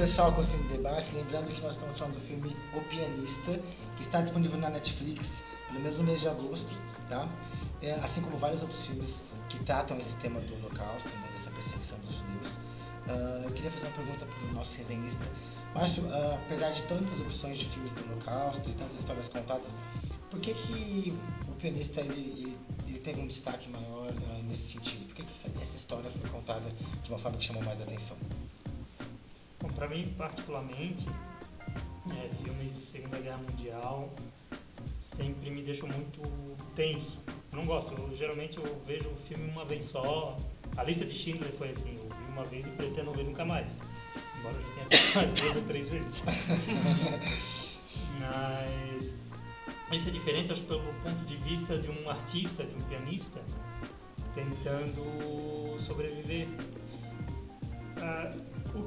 pessoal com o Cine Debate, lembrando que nós estamos falando do filme O Pianista, que está disponível na Netflix pelo menos no mês de agosto, tá? Assim como vários outros filmes que tratam esse tema do Holocausto, né, dessa perseguição dos judeus. Eu queria fazer uma pergunta para o nosso resenhista. Márcio, apesar de tantas opções de filmes do Holocausto e tantas histórias contadas, por que O Pianista ele teve um destaque maior nesse sentido? Por que essa história foi contada de uma forma que chamou mais atenção? Bom, para mim, particularmente, filmes de Segunda Guerra Mundial sempre me deixam muito tenso. Eu não gosto. Geralmente eu vejo o filme uma vez só. A Lista de Schindler foi assim, eu vi uma vez e pretendo ver nunca mais. Embora eu já tenha visto umas 2 ou 3 vezes. Mas isso é diferente, acho, pelo ponto de vista de um artista, de um pianista, tentando sobreviver. O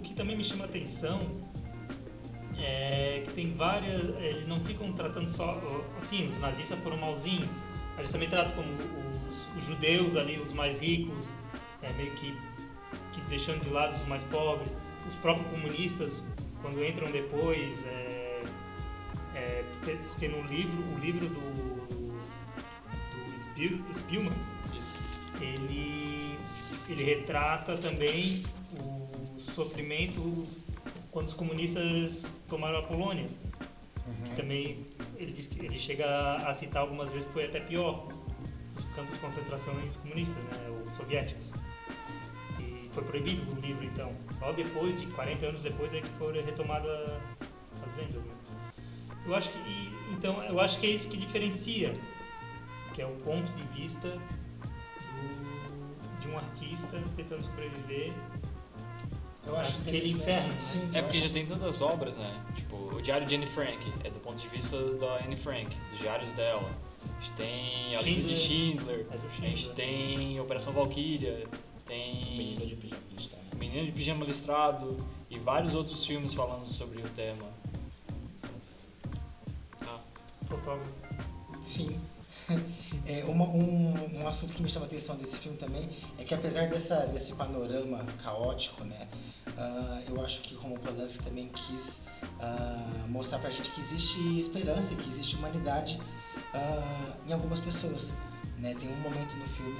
que também me chama a atenção é que tem várias... Eles não ficam tratando só... Assim, os nazistas foram malzinhos. Eles também tratam como os judeus ali, os mais ricos, meio que deixando de lado os mais pobres. Os próprios comunistas, quando entram depois... porque no livro do Spielman, ele retrata também o sofrimento quando os comunistas tomaram a Polônia. Que também ele diz que ele chega a citar algumas vezes que foi até pior, os campos de concentrações comunistas, né, os soviéticos. E foi proibido o livro, então. Só depois de 40 anos depois é que foram retomadas as vendas, né? Eu acho que é isso que diferencia, que é o ponto de vista de um artista tentando sobreviver àquele inferno. Sim, porque já tem tantas obras, né? Tipo, o Diário de Anne Frank é do ponto de vista da Anne Frank, dos diários dela. A gente tem a Lista de Schindler, a gente tem Operação Valkyria, tem Menino de Pijama Listrado e vários outros filmes falando sobre o tema. Fotógrafo. Sim. Um assunto que me chama a atenção desse filme também é que, apesar desse panorama caótico, né, eu acho que como Polanski também quis mostrar pra gente que existe esperança, que existe humanidade em algumas pessoas, né? Tem um momento no filme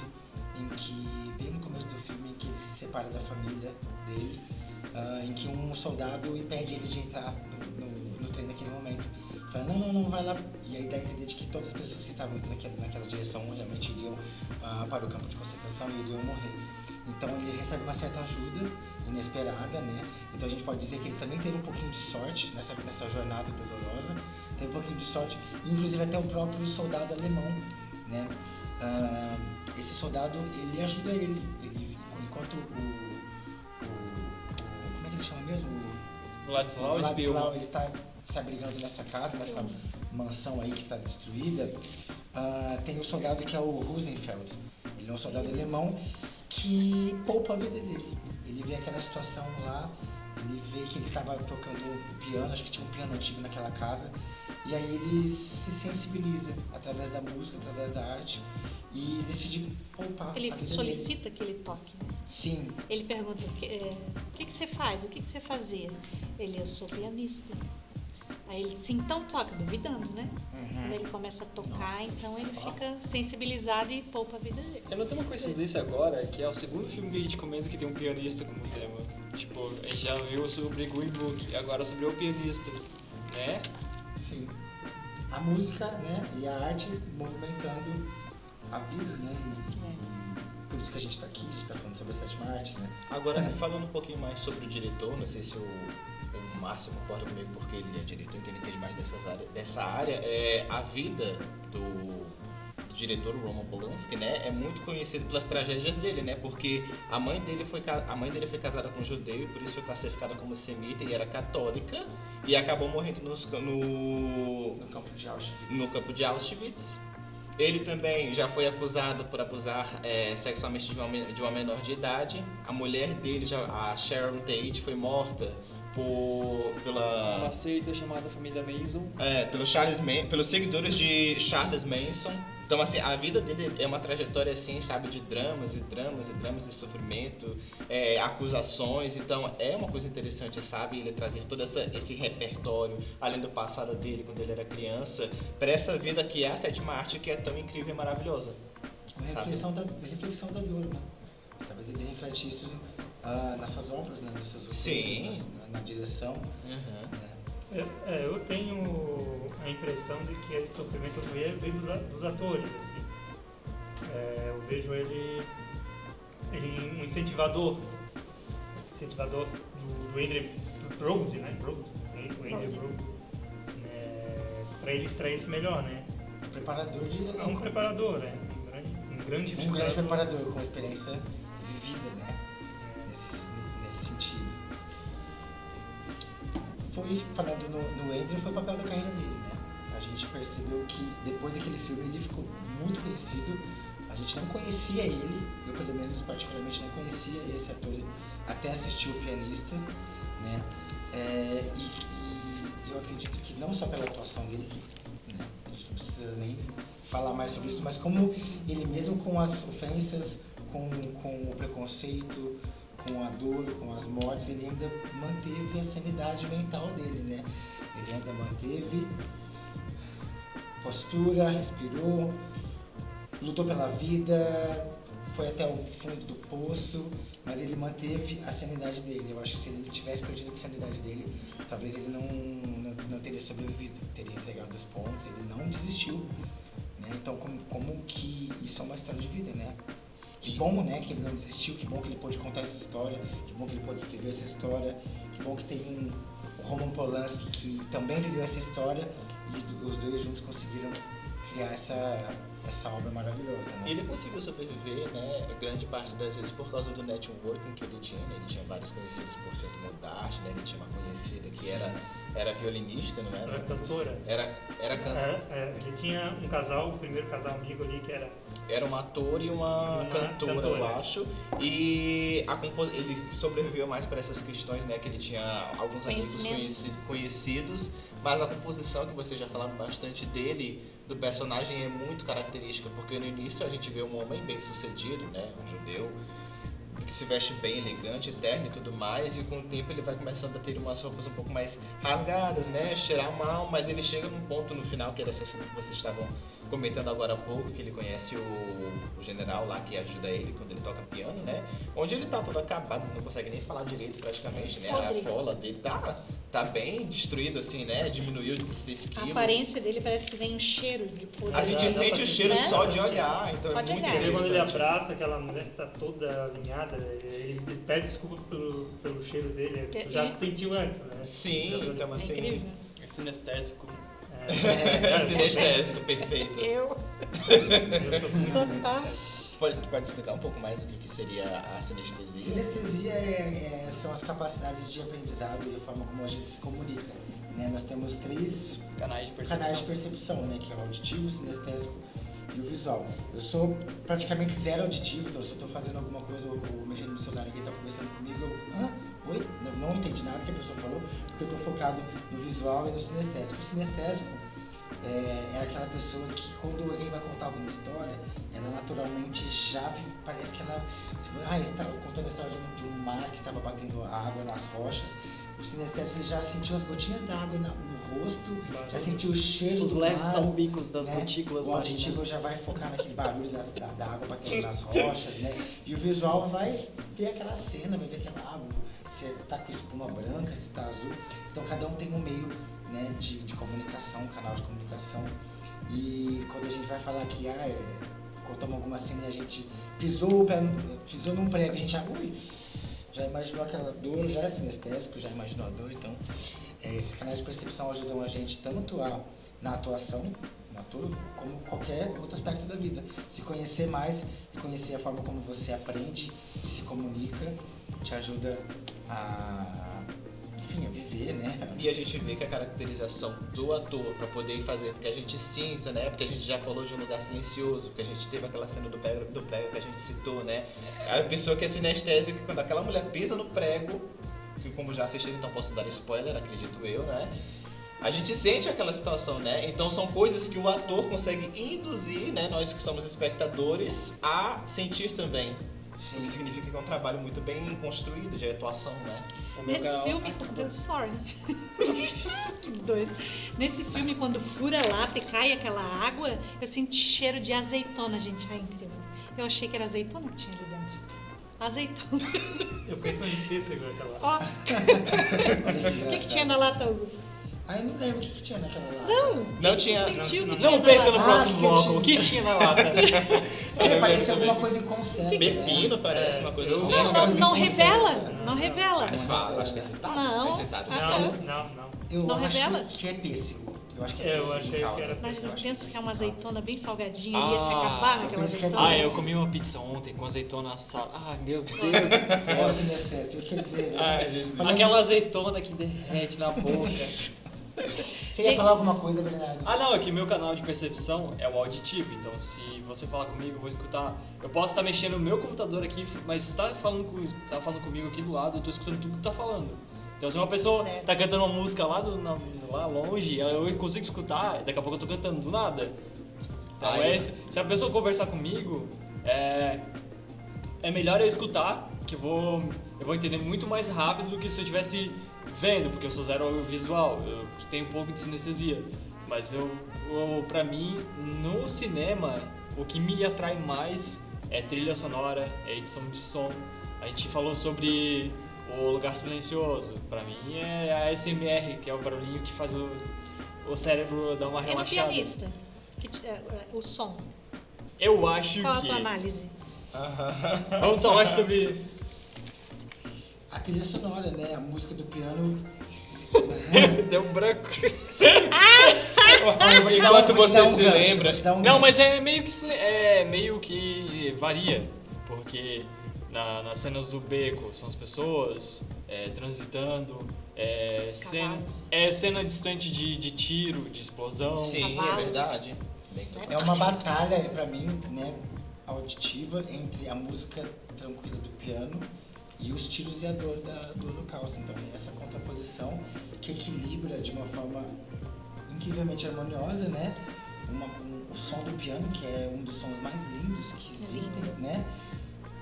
em que, bem no começo do filme, em que ele se separa da família dele, em que um soldado impede ele de entrar no trem naquele momento. Fala, não, vai lá. E aí dá a entender de que todas as pessoas que estavam indo naquela direção realmente iriam para o campo de concentração e iriam morrer. Então ele recebe uma certa ajuda inesperada, né? Então a gente pode dizer que ele também teve um pouquinho de sorte nessa jornada dolorosa, teve um pouquinho de sorte, inclusive até o próprio soldado alemão, né? Esse soldado, ele ajuda ele enquanto como é que ele chama mesmo? Władysław está se abrigando nessa casa, nessa mansão aí que está destruída. Tem o soldado que é o Rosenfeld. Ele é um soldado alemão que poupa a vida dele. Ele vê aquela situação lá, ele vê que ele estava tocando piano, acho que tinha um piano antigo naquela casa, e aí ele se sensibiliza através da música, através da arte, e decide poupar ele a vida solicita dele. que ele toque, né? Sim. Ele pergunta, o que você faz? O que você fazia? Eu sou pianista. Aí ele, sim, então toca, duvidando, né? Quando ele começa a tocar, então ele fica sensibilizado e poupa a vida dele. Eu notei uma coincidência agora, que é o segundo filme que a gente comenta que tem um pianista como tema. Tipo, a gente já viu sobre Green Book, agora sobre o pianista, né? Sim. A música, né, e a arte movimentando a vida, né? E por isso que a gente está aqui, a gente está falando sobre a sétima arte, né? Agora, falando um pouquino mais sobre o diretor, não sei se o Márcio concorda comigo porque ele é diretor, então ele entende mais dessa área. A vida do diretor, o Roman Polanski, né, é muito conhecido pelas tragédias dele, né? Porque a mãe dele foi casada com um judeu e por isso foi classificada como semita e era católica e acabou morrendo no campo de Auschwitz. Ele também já foi acusado por abusar sexualmente de uma menor de idade. A mulher dele, a Sharon Tate, foi morta pela uma seita chamada Família Manson. Pelos seguidores de Charles Manson. Então, assim, a vida dele é uma trajetória, assim, sabe, de dramas e dramas e dramas de sofrimento, acusações. Então, é uma coisa interessante, sabe, ele trazer todo esse repertório, além do passado dele, quando ele era criança, para essa vida que é a sétima arte, que é tão incrível e maravilhosa. Reflexão da dor, né? Talvez ele reflete isso nas suas obras, né? Nos seus roteiros, na direção. Eu tenho a impressão de que esse sofrimento vem dos atores, assim. Eu vejo ele um incentivador do Adrien Brody, né? O Adrien Brody, para ele extrair-se melhor, né? Preparador de elenco. É um preparador, né? Um grande preparador com experiência vivida, né? Nesse sentido. Falando no Adrien, foi o papel da carreira dele, né? A gente percebeu que depois daquele filme ele ficou muito conhecido. A gente não conhecia ele, eu pelo menos particularmente não conhecia esse ator até assistir O Pianista, né? E eu acredito que não só pela atuação dele, que, né, a gente não precisa nem falar mais sobre isso, mas como ele mesmo com as ofensas, com o preconceito, com a dor, com as mortes, ele ainda manteve a sanidade mental dele, né? Ele ainda manteve postura, respirou, lutou pela vida, foi até o fundo do poço, mas ele manteve a sanidade dele. Eu acho que se ele tivesse perdido a sanidade dele, talvez ele não teria sobrevivido, teria entregado os pontos, ele não desistiu, né? Então, como que isso é uma história de vida, né? Que bom, né, que ele não desistiu, que bom que ele pôde contar essa história, que bom que ele pôde escrever essa história, que bom que tem o Roman Polanski que também viveu essa história e os dois juntos conseguiram criar essa obra maravilhosa, né? Ele conseguiu sobreviver, né, grande parte das vezes por causa do networking que ele tinha, né? Ele tinha vários conhecidos por ser do mundo da arte, né? Ele tinha uma conhecida que era violinista, não era? Era cantora. Era cantora. Ele tinha um casal, o primeiro casal amigo ali que era... Era um ator e uma cantora, eu acho. E ele sobreviveu mais para essas questões, né? Que ele tinha alguns amigos conhecidos, mas a composição, que vocês já falaram bastante dele, do personagem, é muito característica, porque no início a gente vê um homem bem sucedido, né? Um judeu, que se veste bem elegante, terno e tudo mais, e com o tempo ele vai começando a ter umas roupas um pouco mais rasgadas, né? Cheirar mal, mas ele chega num ponto no final, que era essa cena que vocês estavam comentando agora há pouco, que ele conhece o general lá que ajuda ele quando ele toca piano, né? Onde ele tá todo acabado, ele não consegue nem falar direito praticamente, né? A fola dele tá bem destruído, assim, né? Diminuiu de 6 quilos. A aparência dele parece que vem um cheiro de podre. A gente sente o cheiro, né? Só de olhar, então só é de muito olhar. interessante. Quando ele abraça aquela mulher que tá toda alinhada, ele pede desculpa pelo cheiro dele, tu já sentiu antes, né? Sim, então assim... incrível. É sinestésico. Sinestésico, perfeito. Eu sou muito Pode explicar um pouco mais o que seria a sinestesia? Sinestesia são as capacidades de aprendizado e a forma como a gente se comunica, né? Nós temos 3 canais de percepção, né? Que é o auditivo, o sinestésico e o visual. Eu sou praticamente zero auditivo, então se eu estou fazendo alguma coisa ou mexendo no celular e alguém está conversando comigo, eu oi? Não entendi nada que a pessoa falou, porque eu estou focado no visual e no sinestésico. O sinestésico é aquela pessoa que quando alguém vai contar alguma história, ela naturalmente já parece que ela... estava contando a história de um mar que estava batendo água nas rochas. O sinestésico ele já sentiu as gotinhas d'água no rosto, já sentiu o cheiro os do leves mar, salpicos das né? gotículas O auditivo marinas. já vai focar naquele barulho da água batendo nas rochas, né? E o visual vai ver aquela cena, vai ver aquela água, se está com espuma branca, se está azul. Então cada um tem um meio, né, de comunicação, um canal de comunicação. E quando a gente vai falar que contamos alguma cena e a gente pisou num prego, a gente já imaginou aquela dor, já é sinestésico, já imaginou a dor. Então esses canais de percepção ajudam a gente tanto na atuação, no ator, como qualquer outro aspecto da vida. Se conhecer mais e conhecer a forma como você aprende e se comunica, te ajuda a viver, né? E a gente vê que a caracterização do ator para poder fazer com que a gente sinta, né? Porque a gente já falou de um lugar silencioso, que a gente teve aquela cena do prego que a gente citou, né? A pessoa que é sinestésica, quando aquela mulher pisa no prego, que como já assistiram, então posso dar spoiler, acredito eu, né? a gente sente aquela situação, né? Então são coisas que o ator consegue induzir, né? Nós que somos espectadores a sentir também. O que significa que é um trabalho muito bem construído de atuação, né? Nesse filme, sorry. Nesse filme, quando fura a lata e cai aquela água, eu senti cheiro de azeitona, gente. É incrível. Eu achei que era azeitona que tinha ali dentro. Azeitona. Eu penso em pêssego aquela. Ó. O que tinha na lata, Hugo? Eu não lembro o que tinha naquela lata. Não tinha. Sentiu que Não tinha Não na perca lata? no próximo que bloco. tinha. O que tinha na lata? Parecia alguma coisa em conserva. Pepino, né? parece uma coisa assim. Não, Acho que não, era- não revela. conserva. Não revela. Acho que é citado. Não. É citado. Não. Eu Não acho revela? que é pêssego. Eu acho que é Eu pêssego. achei que calda. era Mas eu acho penso que é uma pêssego. azeitona bem salgadinha. Ia se acabar naquela eu penso que é azeitona. Eu comi uma pizza ontem com azeitona assada. Ai, meu Deus do É céu. o sinestésico, quer dizer, né? Ai, Jesus. Aquela azeitona que derrete na boca. Você ia falar alguma coisa, Bernardo? Não, é que meu canal de percepção é o auditivo, então se você falar comigo, eu vou escutar. Eu posso estar mexendo no meu computador aqui, mas se tá falando comigo aqui do lado, eu tô escutando tudo que tá falando. Então se uma pessoa Certo. tá cantando uma música lá longe, eu consigo escutar, daqui a pouco eu tô cantando do nada. Então se a pessoa conversar comigo, é melhor eu escutar, que eu vou entender muito mais rápido do que se eu tivesse vendo, porque eu sou zero visual, eu tenho um pouco de sinestesia. Mas pra mim, no cinema, o que me atrai mais é trilha sonora, é edição de som. A gente falou sobre o Lugar Silencioso. Pra mim é a ASMR, que é o barulhinho que faz o cérebro dar uma E no relaxada. pianista? O som. Eu acho Qual a que... tua análise? Vamos falar sobre... A trilha sonora, né? A música do piano. Deu um branco. Enquanto você se lembra. Não, mas é meio que varia, porque nas cenas do beco são as pessoas transitando, Os cavalos. cena distante de tiro, de explosão. Sim, é Cavalos. verdade. Bem total. É uma batalha, pra mim, né? Auditiva entre a música tranquila do piano e os tiros e a dor do holocausto. Então, é essa contraposição que equilibra de uma forma incrivelmente harmoniosa, né? O som do piano, que é um dos sons mais lindos que existem, né?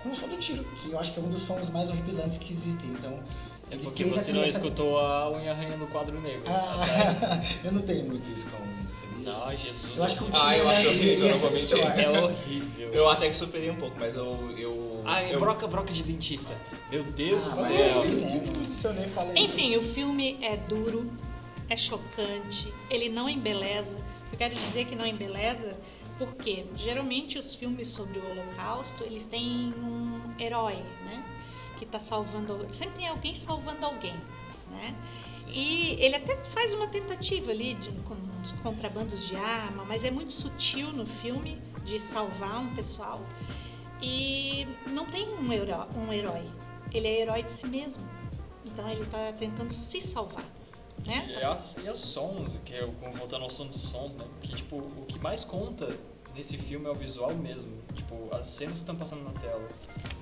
Com o som do tiro, que eu acho que é um dos sons mais horripilantes que existem. Então, ele Porque fez você não essa... escutou a unha arranhando o quadro negro. Eu não tenho muito isso com a unha, sabia? Não, Jesus. Eu acho que o Eu tiro, né, acho horrível, ele ia não vou ser mentir. pior. É horrível. Eu até que superei um pouco, mas eu broca de dentista. Meu Deus do mas céu. né? Se eu nem falei. Enfim, o filme é duro, é chocante, ele não embeleza. Eu quero dizer que não embeleza porque geralmente os filmes sobre o Holocausto, eles têm um herói, né? Que tá salvando... Sempre tem alguém salvando alguém, né? Sim. E ele até faz uma tentativa ali com uns contrabandos de arma, mas é muito sutil no filme de salvar um pessoal. E não tem um herói. Ele é herói de si mesmo. Então ele está tentando se salvar, né? E os sons, voltando ao som dos sons, né? Que tipo, o que mais conta nesse filme é o visual mesmo. Tipo, as cenas que estão passando na tela.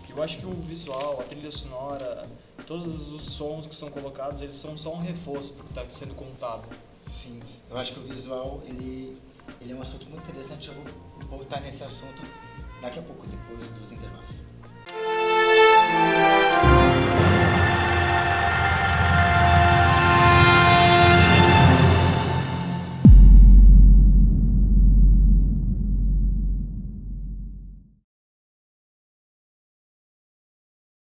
Que eu acho que o visual, a trilha sonora, todos os sons que são colocados, eles são só um reforço pro que está sendo contado. Sim, eu acho que o visual, ele é um assunto muito interessante. Eu vou voltar nesse assunto daqui a pouco, depois dos intervalos.